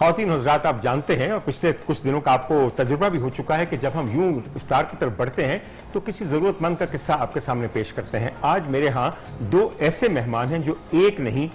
خواتین حضرات آپ جانتے ہیں اور پچھلے کچھ دنوں کا آپ کو تجربہ بھی ہو چکا ہے کہ جب ہم یوں افطار کی طرف بڑھتے ہیں تو کسی ضرورت مند کا قصہ آپ کے سامنے پیش کرتے ہیں. آج میرے ہاں دو ایسے مہمان ہیں جو ایک نہیں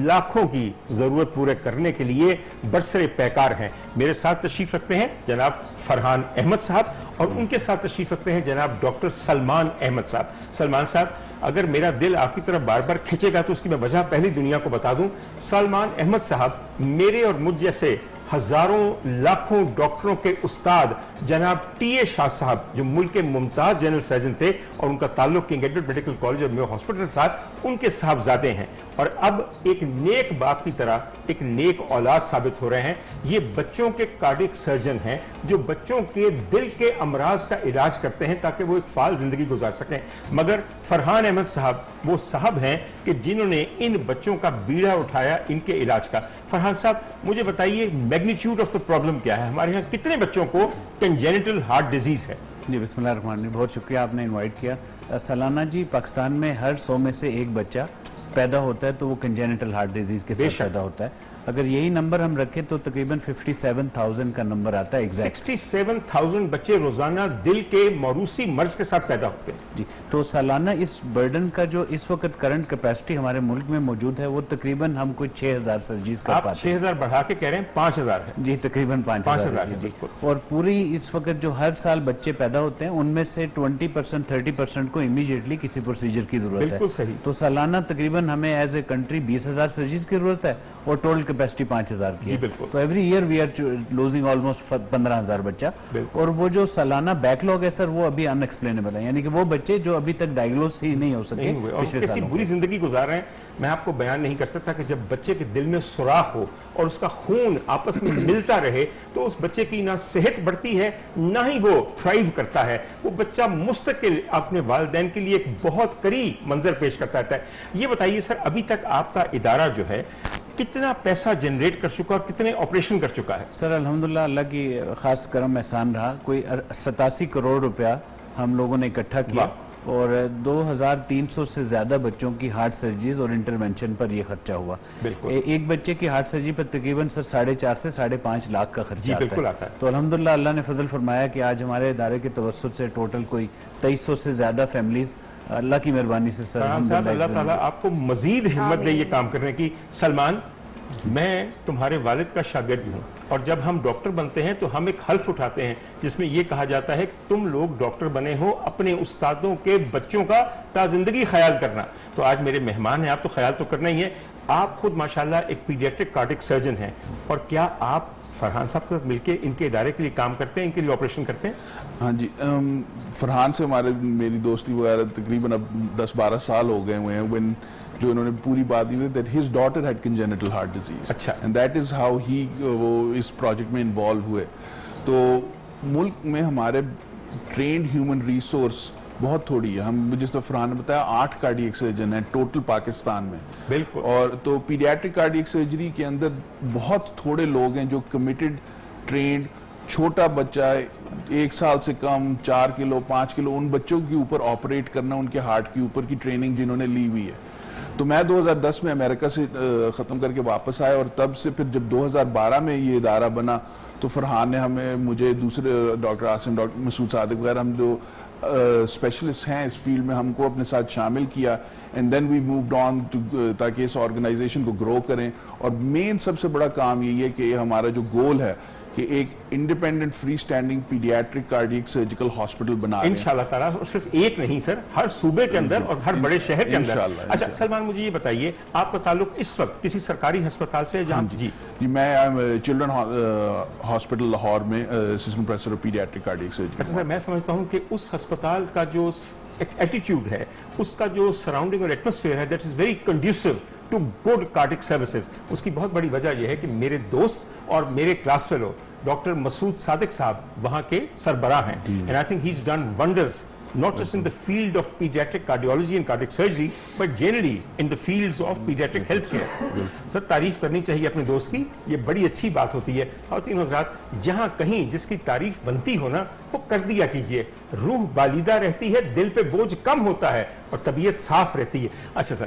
لاکھوں کی ضرورت پورے کرنے کے لیے برسر پیکار ہیں. میرے ساتھ تشریف رکھتے ہیں جناب فرحان احمد صاحب اور ان کے ساتھ تشریف رکھتے ہیں جناب ڈاکٹر سلمان احمد صاحب. سلمان صاحب, اگر میرا دل آپ کی طرف بار بار کھینچے گا تو اس کی میں وجہ پہلی دنیا کو بتا دوں. سلمان احمد صاحب میرے اور مجھ جیسے ہزاروں لاکھوں ڈاکٹروں کے استاد جناب ٹی اے شاہ صاحب, جو ملک کے ممتاز جنرل سرجن تھے اور ان کا تعلق کنگ ایڈورڈ میڈیکل کالج اور میو ہاسپٹل کے ساتھ, ان کے صاحبزادے ہیں اور اب ایک نیک باپ کی طرح ایک نیک اولاد ثابت ہو رہے ہیں. یہ بچوں کے کارڈک سرجن ہیں جو بچوں کے دل کے امراض کا علاج کرتے ہیں تاکہ وہ ایک فعال زندگی گزار سکیں. مگر فرحان احمد صاحب وہ صاحب ہیں کہ جنہوں نے ان بچوں کا بیڑا اٹھایا ان کے علاج کا. فرحان صاحب, مجھے بتائیے میگنیٹیوڈ آف دا پرابلم کیا ہے؟ ہمارے یہاں کتنے بچوں کو کنجینیٹل ہارٹ ڈیزیز ہے؟ جی بسم اللہ الرحمن الرحیم, بہت شکریہ آپ نے انوائٹ کیا. سالانہ جی پاکستان میں ہر 100 میں سے ایک بچہ پیدا ہوتا ہے تو وہ کنجینیٹل ہارٹ ڈیزیز کے ساتھ پیدا ہوتا ہے. اگر یہی نمبر ہم رکھیں تو تقریباً 57,000 کا نمبر آتا ہے ایگزیکٹ. 67,000 بچے روزانہ دل کے موروثی مرض کے ساتھ پیدا ہوتے ہیں. جی, تو سالانہ اس برڈن کا جو اس وقت کرنٹ کیپیسٹی ہمارے ملک میں موجود ہے وہ تقریباً ہم کوئی 6,000 سرجریز کر پاتے ہیں. آپ 6,000 بڑھا کے کہہ رہے ہیں 5,000 ہے؟ جی تقریباً 5,000 جی. اور پوری اس وقت جو ہر سال بچے پیدا ہوتے ہیں ان میں سے 20% 30% کو امیڈیٹلی کسی پروسیجر کی ضرورت ہے. بالکل صحیح. تو سالانہ تقریباً ہمیں ایز اے کنٹری 20,000 سرجریز کی ضرورت ہے اور ٹوٹل کیپیسٹی 5,000 کی ہے. تو every year we are losing almost 15,000 بچہ. اور وہ جو سالانہ بیک لاگ ہے سر, وہ ابھی ان ایکسپلینیبل ہے, یعنی کہ وہ بچے جو ابھی تک ڈائگنوز ہی نہیں ہو سکے پچھلے کیسی بری زندگی گزار رہے ہیں. میں آپ کو بیان نہیں کر سکتا کہ جب بچے کے دل میں سوراخ ہو اور اس کا خون آپس میں ملتا رہے تو اس بچے کی نہ صحت بڑھتی ہے نہ ہی وہ تھرائیو کرتا ہے. وہ بچہ مستقل اپنے والدین کے لیے ایک بہت قریب منظر پیش کرتا ہے. یہ بتائیے سر, ابھی تک آپ کا ادارہ جو ہے کتنا پیسہ جنریٹ کر چکا اور کتنے آپریشن کر چکا ہے؟ سر الحمدللہ اللہ کی خاص کرم احسان رہا, کوئی 87 کروڑ روپیہ ہم لوگوں نے اکٹھا کیا اور 2,300 سے زیادہ بچوں کی ہارٹ سرجریز اور انٹرونشن پر یہ خرچہ ہوا. ایک بچے کی ہارٹ سرجری پر تقریباً سر 4.5 سے 5.5 لاکھ کا خرچہ آتا ہے. تو الحمدللہ اللہ نے فضل فرمایا کہ آج ہمارے ادارے کے توسط سے ٹوٹل کوئی 2,300 سے زیادہ فیملیز اللہ کی مہربانی سے سر اللہ تعالیٰ آپ کو مزید ہمت دے یہ کام کرنے کی. سلمان, میں تمہارے والد کا شاگرد ہوں اور جب ہم ڈاکٹر بنتے ہیں تو ہم ایک حلف اٹھاتے ہیں جس میں یہ کہا جاتا ہے کہ تم لوگ ڈاکٹر بنے ہو اپنے استادوں کے بچوں کا تا زندگی خیال کرنا. تو آج میرے مہمان ہیں, آپ تو خیال تو کرنا ہی ہے. آپ خود ماشاءاللہ ایک پیڈیاٹرک کارڈک سرجن ہیں اور کیا آپ فرحان صاحب کے ساتھ مل کے ان کے ادارے کے لیے کام کرتے ہیں, ان کے لیے آپریشن کرتے ہیں؟ ہاں جی, فرحان سے میری دوستی وغیرہ تقریباً اب 10-12 سال ہو گئے ہوئے ہیں. جو انہوں نے پوری بات دی that his daughter had congenital heart disease. اچھا. And that is how وہ اس پروجیکٹ میں انوالو ہوئے. تو ملک میں ہمارے ٹرینڈ ہیومن ریسورس بہت تھوڑی ہے. ہم جس طرح فرحان نے بتایا 8 کارڈیک سرجن ہیں ٹوٹل پاکستان میں. بالکل. اور تو پیڈیاٹرک کارڈیک سرجری کے اندر بہت تھوڑے لوگ ہیں جو کمیٹڈ, ٹرینڈ, چھوٹا بچہ 1 سال سے کم 4 کلو 5 کلو ان بچوں کے اوپر آپریٹ کرنا, ان کے ہارٹ کے اوپر کی ٹریننگ جنہوں نے لی ہوئی ہے. تو میں 2010 میں امریکہ سے ختم کر کے واپس آیا اور تب سے پھر جب 2012 میں یہ ادارہ بنا تو فرحان نے مجھے دوسرے ڈاکٹر عاصم, ڈاکٹر مسعود صادق وغیرہ, ہم جو اسپیشلسٹ ہیں اس فیلڈ میں, ہم کو اپنے ساتھ شامل کیا. And then we moved on تاکہ اس آرگنائزیشن کو گرو کریں. اور مین سب سے بڑا کام یہی ہے کہ ہمارا جو گول ہے کہ ایک independent free standing paediatric cardiac surgical hospital بنا رہے ہیں انشاءاللہ تعالیٰ. صرف ایک نہیں سر, ہر صوبے کے اندر اور ہر بڑے شہر کے اندر. اچھا سلمان, مجھے یہ بتائیے آپ کا تعلق اس وقت کسی سرکاری ہسپتال سے؟ جی میں چلڈرن ہاسپٹل لاہور میں assistant professor of paediatric cardiac surgery. اچھا سر, میں سمجھتا ہوں کہ اس ہسپتال کا جو ایٹیٹیوڈ ہے, اس کا جو سراؤنڈنگ اور ایٹماسفیئر ہے, that is very conducive to good cardiac services. اس کی بہت بڑی وجہ یہ ہے کہ میرے دوست اور میرے کلاس فیلو ڈاکٹر مسعود صادق صاحب وہاں کے سربراہ ہیں. And I think he's done wonders not just in the field of pediatric cardiology and cardiac surgery but generally in the fields of pediatric health care. سر تعریف کرنی چاہیے اپنے دوست کی, یہ بڑی اچھی بات ہوتی ہے. خواتین حضرات, جہاں کہیں جس کی تعریف بنتی ہو نا وہ کر دیا کیجیے. روح بالیدہ رہتی ہے, دل پہ بوجھ کم ہوتا ہے اور طبیعت صاف رہتی ہے. اچھا سر,